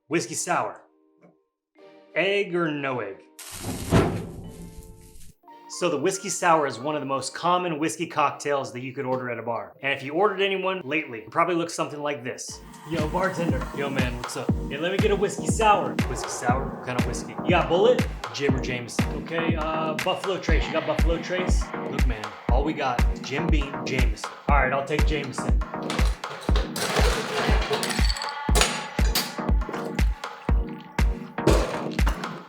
Whiskey sour. Egg or no egg? So the whiskey sour is one of the most common whiskey cocktails that you could order at a bar. And if you ordered anyone lately, it probably looks something like this. Yo, bartender. Yo, man, what's up? Yeah, let me get a whiskey sour. Whiskey sour? What kind of whiskey? You got Bullet? Jim or Jameson? Okay, Buffalo Trace. You got Buffalo Trace? Look, man, all we got is Jim Beam, Jameson. All right, I'll take Jameson.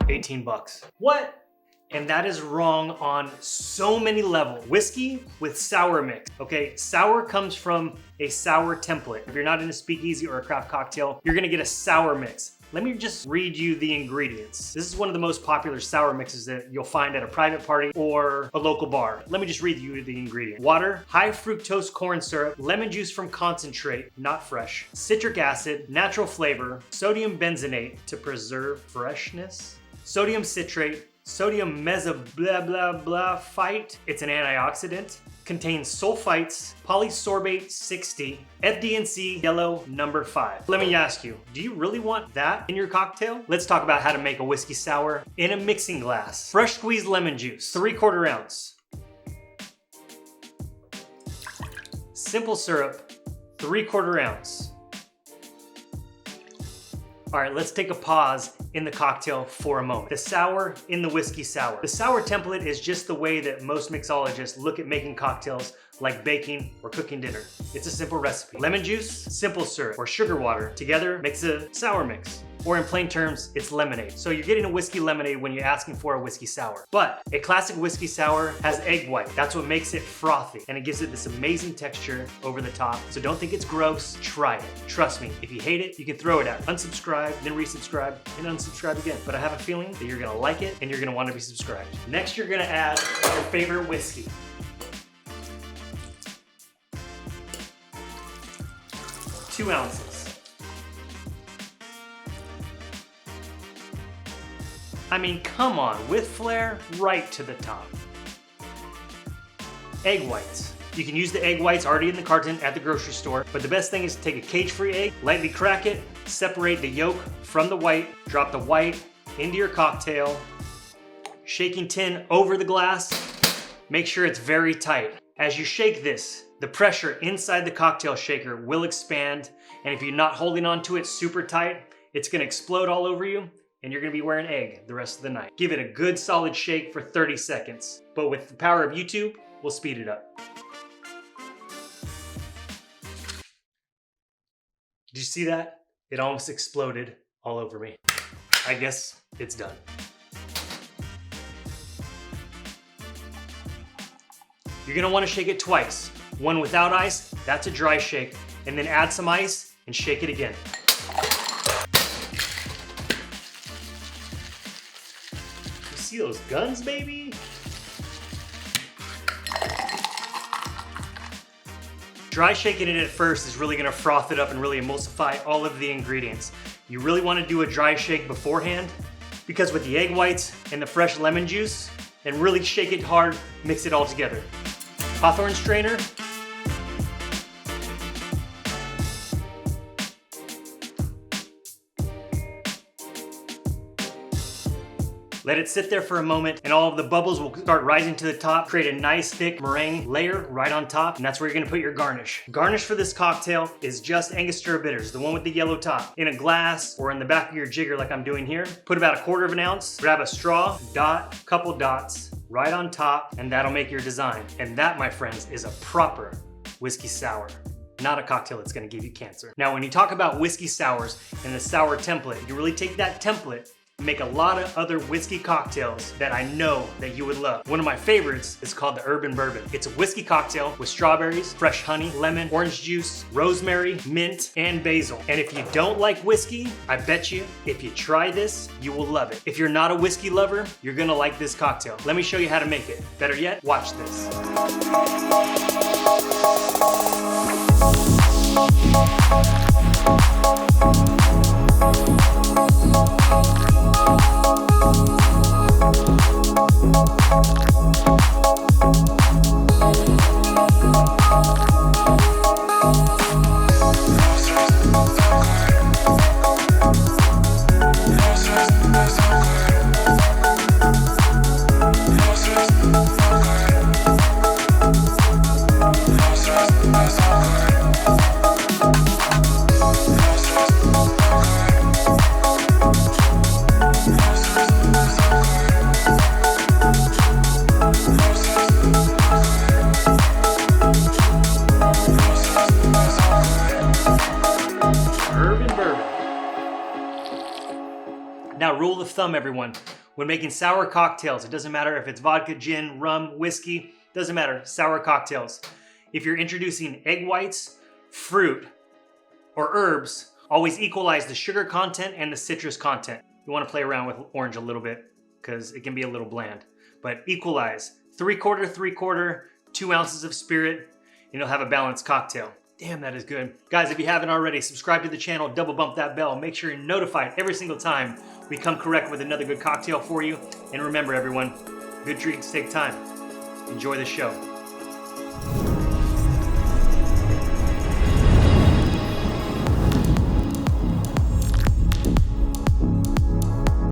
$18. What? And that is wrong on so many levels. Whiskey with sour mix, okay? Sour comes from a sour template. If you're not in a speakeasy or a craft cocktail, you're gonna get a sour mix. Let me just read you the ingredients. This is one of the most popular sour mixes that you'll find at a private party or a local bar. Let me just read you the ingredients. Water, high fructose corn syrup, lemon juice from concentrate, not fresh, citric acid, natural flavor, sodium benzenate to preserve freshness, sodium citrate, sodium blah blah blah phyte, it's an antioxidant, contains sulfites, polysorbate 60, FD&C yellow number 5. Let me ask you, do you really want that in your cocktail? Let's talk about how to make a whiskey sour in a mixing glass. Fresh squeezed lemon juice, 3/4 ounce. Simple syrup, 3/4 ounce. All right, let's take a pause in the cocktail for a moment. The sour in the whiskey sour. The sour template is just the way that most mixologists look at making cocktails like baking or cooking dinner. It's a simple recipe. Lemon juice, simple syrup, or sugar water together makes a sour mix. Or in plain terms, it's lemonade. So you're getting a whiskey lemonade when you're asking for a whiskey sour. But a classic whiskey sour has egg white. That's what makes it frothy, and it gives it this amazing texture over the top. So don't think it's gross, try it. Trust me, if you hate it, you can throw it out. Unsubscribe, then resubscribe, and unsubscribe again. But I have a feeling that you're gonna like it, and you're gonna wanna be subscribed. Next, you're gonna add your favorite whiskey. 2 ounces. I mean, come on, with flair, right to the top. Egg whites. You can use the egg whites already in the carton at the grocery store, but the best thing is to take a cage-free egg, lightly crack it, separate the yolk from the white, drop the white into your cocktail, shaking tin over the glass, make sure it's very tight. As you shake this, the pressure inside the cocktail shaker will expand, and if you're not holding on to it super tight, it's gonna explode all over you, and you're gonna be wearing egg the rest of the night. Give it a good solid shake for 30 seconds. But with the power of YouTube, we'll speed it up. Did you see that? It almost exploded all over me. I guess it's done. You're gonna wanna shake it twice. One without ice, that's a dry shake, and then add some ice and shake it again. See those guns, baby? Dry shaking it at first is really gonna froth it up and really emulsify all of the ingredients. You really wanna do a dry shake beforehand because with the egg whites and the fresh lemon juice, and really shake it hard, mix it all together. Hawthorne strainer. Let it sit there for a moment and all of the bubbles will start rising to the top, create a nice thick meringue layer right on top, and that's where you're gonna put your garnish. Garnish for this cocktail is just Angostura Bitters, the one with the yellow top. In a glass or in the back of your jigger like I'm doing here, put about 1/4 ounce, grab a straw, dot, couple dots, right on top, and that'll make your design. And that, my friends, is a proper whiskey sour. Not a cocktail that's gonna give you cancer. Now, when you talk about whiskey sours and the sour template, you really take that template, make a lot of other whiskey cocktails that I know that you would love. One of my favorites is called the Urban Bourbon. It's a whiskey cocktail with strawberries, fresh honey, lemon, orange juice, rosemary, mint, and basil. And if you don't like whiskey, I bet you, if you try this, you will love it. If you're not a whiskey lover, you're gonna like this cocktail. Let me show you how to make it. Better yet, watch this. Now, rule of thumb, everyone. When making sour cocktails, it doesn't matter if it's vodka, gin, rum, whiskey, doesn't matter, sour cocktails. If you're introducing egg whites, fruit, or herbs, always equalize the sugar content and the citrus content. You want to play around with orange a little bit because it can be a little bland. But equalize, 3/4, 3/4, 2 ounces of spirit, and you'll have a balanced cocktail. Damn, that is good. Guys, if you haven't already, subscribe to the channel, double bump that bell, make sure you're notified every single time we come correct with another good cocktail for you. And remember everyone, good drinks take time. Enjoy the show.